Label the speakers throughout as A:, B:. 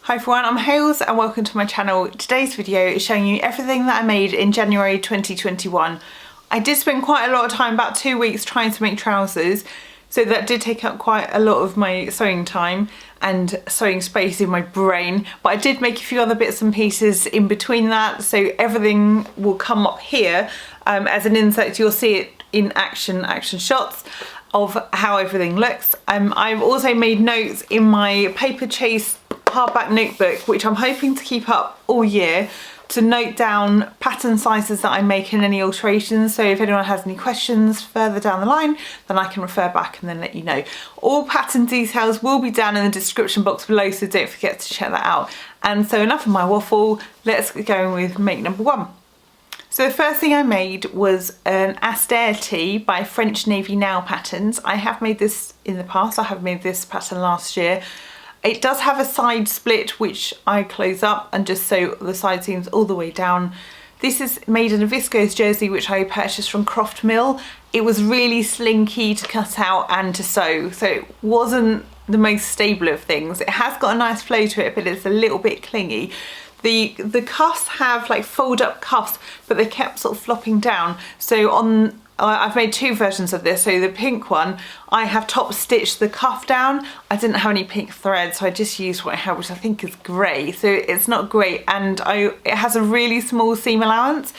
A: Hi everyone, I'm Hales and welcome to my channel. Today's video is showing you everything that I made in January 2021. I did spend quite a lot of time, about 2 weeks, trying to make trousers, so that did take up quite a lot of my sewing time and sewing space in my brain, but I did make a few other bits and pieces in between that, so everything will come up here as an insert. You'll see it in action shots of how everything looks. I've also made notes in my paper chase hardback notebook, which I'm hoping to keep up all year, to note down pattern sizes that I make and any alterations, so if anyone has any questions further down the line, then I can refer back and then let you know. All pattern details will be down in the description box below, so don't forget to check that out. And so enough of my waffle, let's get going with make number one. So the first thing I made was an Astair Tee by French Navy Now Patterns. I have made this in the past, I have made this pattern last year. It does have a side split which I close up and just sew the side seams all the way down. This is made in a viscose jersey which I purchased from Croft Mill. It was really slinky to cut out and to sew, so it wasn't the most stable of things. It has got a nice flow to it, but it's a little bit clingy. The cuffs have like fold up cuffs, but they kept sort of flopping down. So I've made two versions of this. So the pink one, I have top stitched the cuff down. I didn't have any pink thread, so I just used what I had, which I think is grey. So it's not great, and it has a really small seam allowance.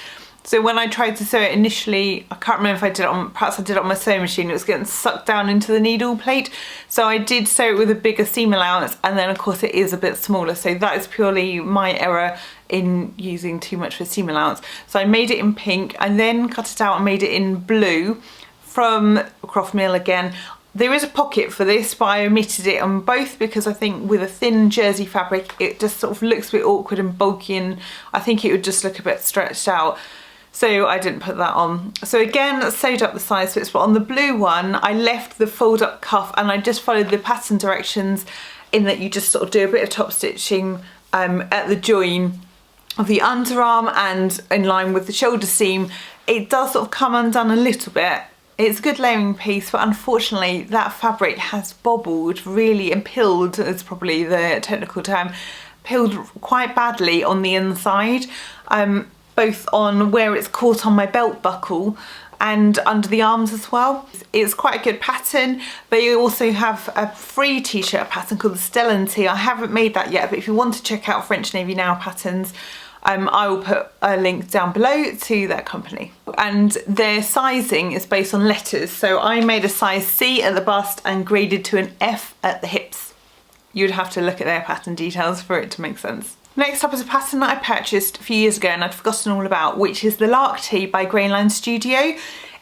A: So when I tried to sew it initially, I can't remember if I did it on, perhaps I did it on my sewing machine, it was getting sucked down into the needle plate. So I did sew it with a bigger seam allowance, and then of course it is a bit smaller. So that is purely my error in using too much of a seam allowance. So I made it in pink and then cut it out and made it in blue from Croft Mill again. There is a pocket for this, but I omitted it on both because I think with a thin jersey fabric, it just sort of looks a bit awkward and bulky, and I think it would just look a bit stretched out. So I didn't put that on. So again, sewed up the side splits, but on the blue one, I left the fold up cuff and I just followed the pattern directions, in that you just sort of do a bit of top stitching at the join of the underarm and in line with the shoulder seam. It does sort of come undone a little bit. It's a good layering piece, but unfortunately that fabric has bobbled really, and pilled is probably the technical term, pilled quite badly on the inside. Both on where it's caught on my belt buckle and under the arms as well. It's quite a good pattern. They also have a free t-shirt pattern called the Stellan Tee. I haven't made that yet, but if you want to check out French Navy Now Patterns, I will put a link down below to that company. And their sizing is based on letters. So I made a size C at the bust and graded to an F at the hips. You'd have to look at their pattern details for it to make sense. Next up is a pattern that I purchased a few years ago and I'd forgotten all about, which is the Lark Tee by Grainline Studio.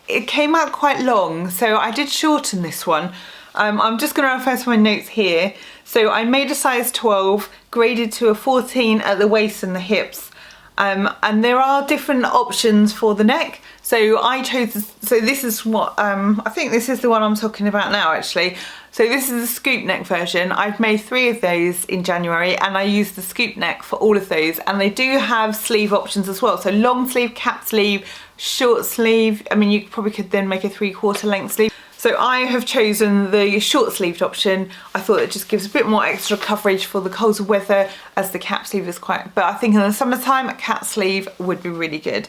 A: It came out quite long, so I did shorten this one. I'm just going to refer to my notes here. So I made a size 12, graded to a 14 at the waist and the hips. And there are different options for the neck. So I chose, so this is what, I think this is the one I'm talking about now actually. So this is the scoop neck version. I've made 3 of those in January and I used the scoop neck for all of those, and they do have sleeve options as well. So long sleeve, cap sleeve, short sleeve. I mean, you probably could then make a 3/4 length sleeve. So I have chosen the short sleeved option. I thought it just gives a bit more extra coverage for the colder weather, as the cap sleeve is quite, but I think in the summertime a cap sleeve would be really good.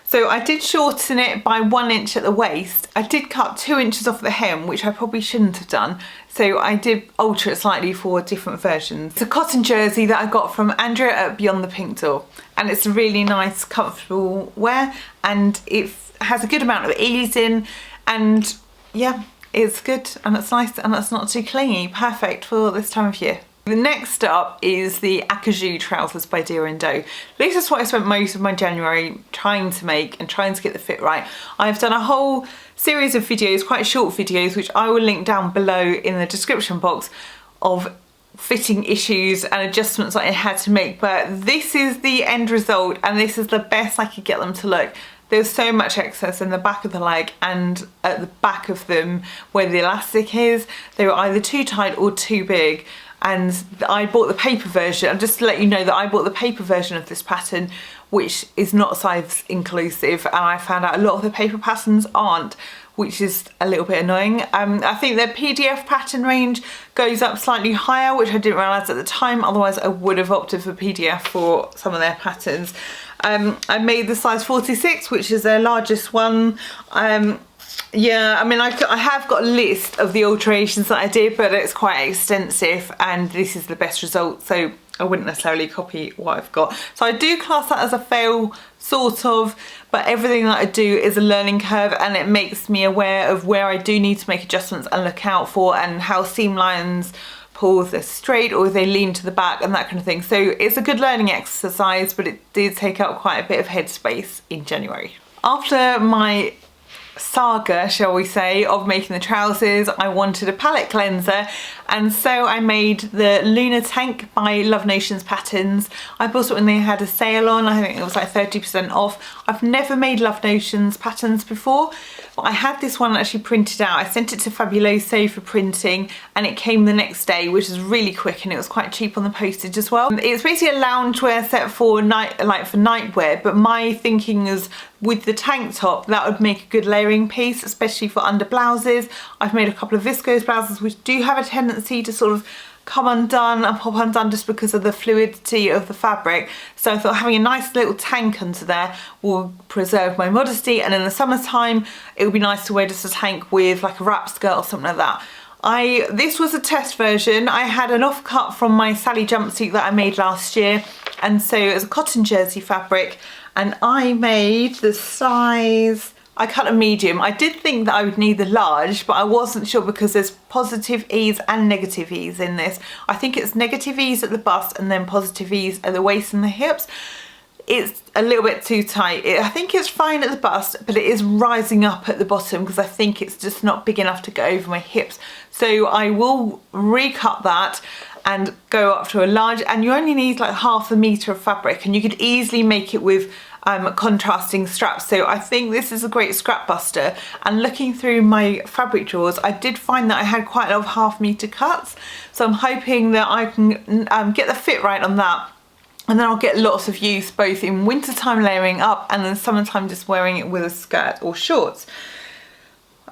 A: So I did shorten it by 1 inch at the waist. I did cut 2 inches off the hem, which I probably shouldn't have done. So I did alter it slightly for different versions. It's a cotton jersey that I got from Andrea at Beyond the Pink Door. And it's a really nice, comfortable wear. And it has a good amount of ease in. And yeah, it's good and it's nice and it's not too clingy. Perfect for this time of year. The next up is the Acajou trousers by Doe. This is what I spent most of my January trying to make and trying to get the fit right. I've done a whole series of videos, quite short videos, which I will link down below in the description box, of fitting issues and adjustments that I had to make. But this is the end result and this is the best I could get them to look. There's so much excess in the back of the leg and at the back of them where the elastic is. They were either too tight or too big. And I bought the paper version, and just to let you know that I bought the paper version of this pattern, which is not size inclusive, and I found out a lot of the paper patterns aren't, which is a little bit annoying. I think their PDF pattern range goes up slightly higher, which I didn't realise at the time, otherwise I would have opted for PDF for some of their patterns. I made the size 46, which is their largest one. Yeah, I mean, I have got a list of the alterations that I did, but it's quite extensive, and this is the best result, so I wouldn't necessarily copy what I've got. So I do class that as a fail, sort of, but everything that I do is a learning curve, and it makes me aware of where I do need to make adjustments and look out for, and how seam lines pull, if they're straight or if they lean to the back and that kind of thing. So it's a good learning exercise, but it did take up quite a bit of headspace in January. After my saga, shall we say, of making the trousers, I wanted a palette cleanser, and so I made the Lunar Tank by Love Notions Patterns. I bought it when they had a sale on. I think it was like 30% off. I've never made Love Notions patterns before, but I had this one actually printed out. I sent it to Fabuloso for printing, and it came the next day, which is really quick, and it was quite cheap on the postage as well. It's basically a loungewear set for nightwear, but my thinking is with the tank top that would make a good layering piece, especially for under blouses. I've made a couple of viscose blouses which do have a tendency to sort of come undone and pop undone just because of the fluidity of the fabric. So I thought having a nice little tank under there will preserve my modesty, and in the summertime it would be nice to wear just a tank with like a wrap skirt or something like that. This was a test version. I had an offcut from my Sally jumpsuit that I made last year, and so it was a cotton jersey fabric, and I made the size, I cut a medium. I did think that I would need the large, but I wasn't sure because there's positive ease and negative ease in this. I think it's negative ease at the bust and then positive ease at the waist and the hips. It's a little bit too tight. I think it's fine at the bust, but it is rising up at the bottom because I think it's just not big enough to go over my hips. So I will recut that and go up to a large, and you only need like half a metre of fabric, and you could easily make it with contrasting straps. So I think this is a great scrap buster, and looking through my fabric drawers I did find that I had quite a lot of half-metre cuts, so I'm hoping that I can get the fit right on that, and then I'll get lots of use both in wintertime layering up and then summertime just wearing it with a skirt or shorts.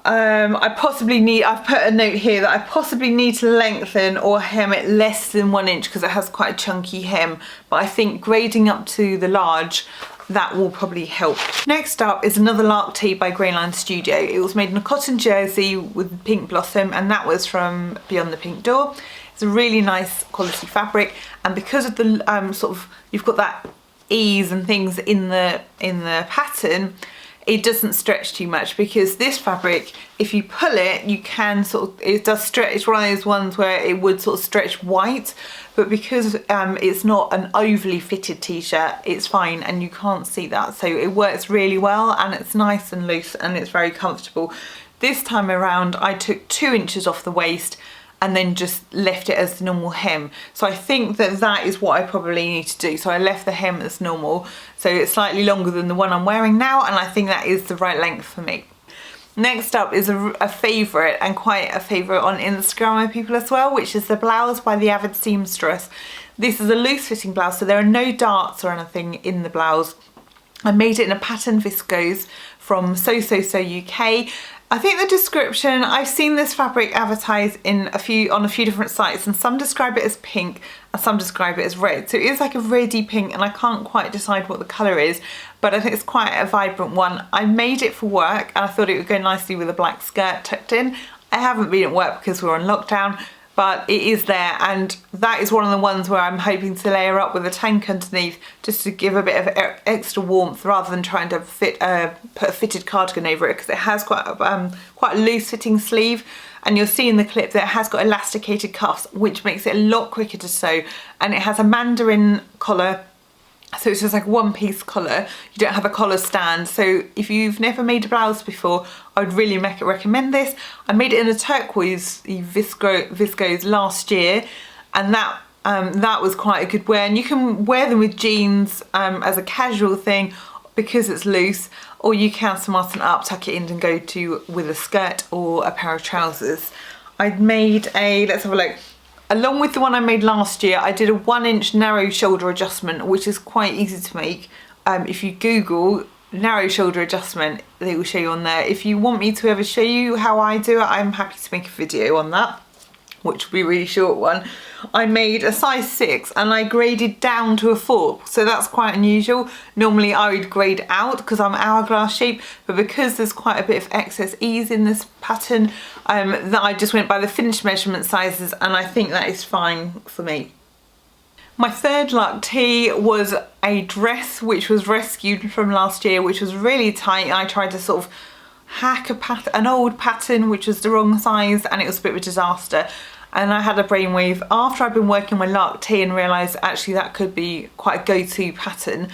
A: I've put a note here that I possibly need to lengthen or hem it less than 1 inch because it has quite a chunky hem, but I think grading up to the large, that will probably help. Next up is another Lark Tee by Greyline Studio. It was made in a cotton jersey with pink blossom, and that was from Beyond the Pink Door. It's a really nice quality fabric, and because of the sort of, you've got that ease and things in the pattern, it doesn't stretch too much, because this fabric, if you pull it, you can sort of, it does stretch. It's one of those ones where it would sort of stretch white, but because it's not an overly fitted t-shirt, it's fine and you can't see that. So it works really well, and it's nice and loose and it's very comfortable. This time around I took 2 inches off the waist and then just left it as the normal hem. So I think that that is what I probably need to do. So I left the hem as normal, so it's slightly longer than the one I'm wearing now, and I think that is the right length for me. Next up is a favourite, and quite a favourite on Instagram with people as well, which is the blouse by the Avid Seamstress. This is a loose fitting blouse, so there are no darts or anything in the blouse. I made it in a pattern viscose from Sewsewsewuk. I think the description, I've seen this fabric advertised on a few different sites, and some describe it as pink and some describe it as red. So it is like a reddy pink, and I can't quite decide what the colour is, but I think it's quite a vibrant one. I made it for work and I thought it would go nicely with a black skirt tucked in. I haven't been at work because we're on lockdown, but it is there, and that is one of the ones where I'm hoping to layer up with a tank underneath just to give a bit of extra warmth, rather than trying to put a fitted cardigan over it, because it has quite a loose fitting sleeve, and you'll see in the clip that it has got elasticated cuffs, which makes it a lot quicker to sew, and it has a mandarin collar. So it's just like a one-piece collar. You don't have a collar stand. So if you've never made a blouse before, I would really recommend this. I made it in a turquoise viscose last year, and that was quite a good wear. And you can wear them with jeans as a casual thing because it's loose, or you can smarten up, tuck it in and go with a skirt or a pair of trousers. I'd made let's have a look. Along with the one I made last year, I did a 1 inch narrow shoulder adjustment, which is quite easy to make. If you Google narrow shoulder adjustment they will show you on there. If you want me to ever show you how I do it, I'm happy to make a video on that, which will be a really short one. I made a size 6 and I graded down to a 4, so that's quite unusual. Normally I would grade out because I'm hourglass shape, but because there's quite a bit of excess ease in this pattern, that I just went by the finished measurement sizes, and I think that is fine for me. My third Lark Tee was a dress which was rescued from last year, which was really tight. I tried to sort of hack an old pattern which was the wrong size, and it was a bit of a disaster. And I had a brainwave after I'd been working my Lark Tee and realised actually that could be quite a go-to pattern.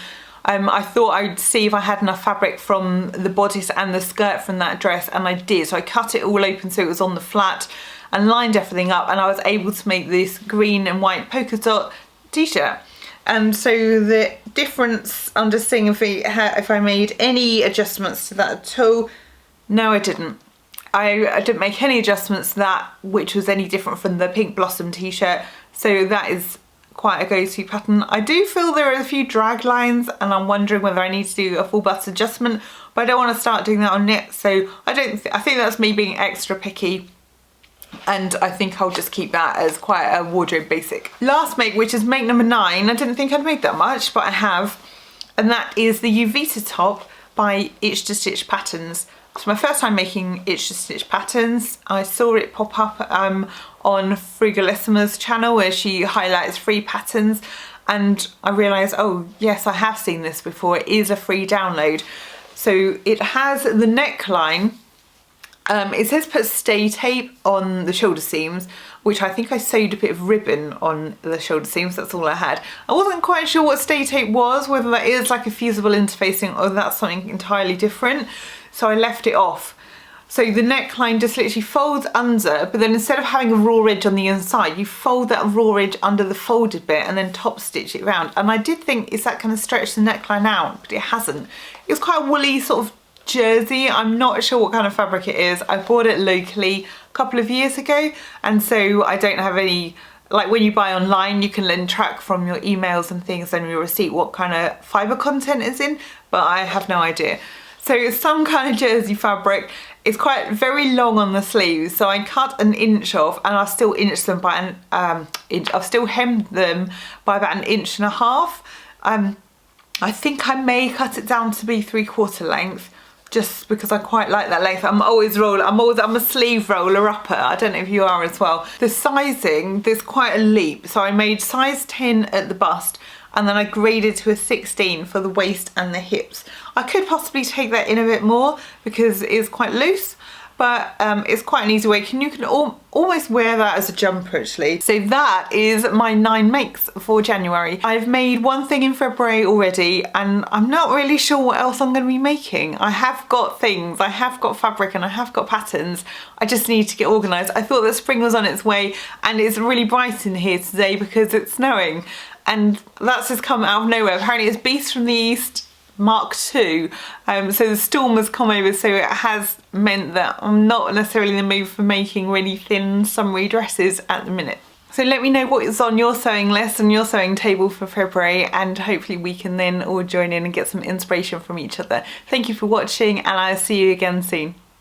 A: I thought I'd see if I had enough fabric from the bodice and the skirt from that dress, and I did. So I cut it all open so it was on the flat and lined everything up, and I was able to make this green and white polka dot t-shirt. And so the difference, I'm just seeing if I made any adjustments to that at all. No, I didn't. I didn't make any adjustments to that which was any different from the pink blossom t-shirt, so that is quite a go-to pattern. I do feel there are a few drag lines and I'm wondering whether I need to do a full bust adjustment, but I don't want to start doing that on knit, so I think that's me being extra picky, and I think I'll just keep that as quite a wardrobe basic. Last make, which is make number 9, I didn't think I'd made that much, but I have, and that is the Uvita top by Itch to Stitch Patterns. It's my first time making Itch to Stitch patterns. I saw it pop up on Frugalissima's channel where she highlights free patterns, and I realised, oh yes, I have seen this before. It is a free download. So it has the neckline. It says put stay tape on the shoulder seams, which I think I sewed a bit of ribbon on the shoulder seams. That's all I had. I wasn't quite sure what stay tape was, whether that is like a fusible interfacing or that's something entirely different. So I left it off. So the neckline just literally folds under, but then instead of having a raw edge on the inside, you fold that raw edge under the folded bit and then top stitch it round. And I did think, is that going to stretch the neckline out? But it hasn't. It was quite a woolly sort of jersey. I'm not sure what kind of fabric it is. I bought it locally a couple of years ago, and so I don't have any, like when you buy online you can then track from your emails and things and your receipt what kind of fibre content is in, but I have no idea. So it's some kind of jersey fabric. It's quite very long on the sleeves, so I cut an inch off, and I've still inched them by I've still hemmed them by about 1.5 inches. I think I may cut it down to be 3/4 length, just because I quite like that length. I'm a sleeve roller upper. I don't know if you are as well. The sizing, there's quite a leap. So I made size 10 at the bust, and then I graded to a 16 for the waist and the hips. I could possibly take that in a bit more because it is quite loose, but it's quite an easy way. You can almost wear that as a jumper actually. So that is my 9 makes for January. I've made one thing in February already, and I'm not really sure what else I'm going to be making. I have got things, I have got fabric, and I have got patterns. I just need to get organised. I thought that spring was on its way, and it's really bright in here today because it's snowing. And that's just come out of nowhere. Apparently it's Beast from the East Mark II. So the storm has come over, so it has meant that I'm not necessarily in the mood for making really thin summery dresses at the minute. So let me know what is on your sewing list and your sewing table for February, and hopefully we can then all join in and get some inspiration from each other. Thank you for watching, and I'll see you again soon.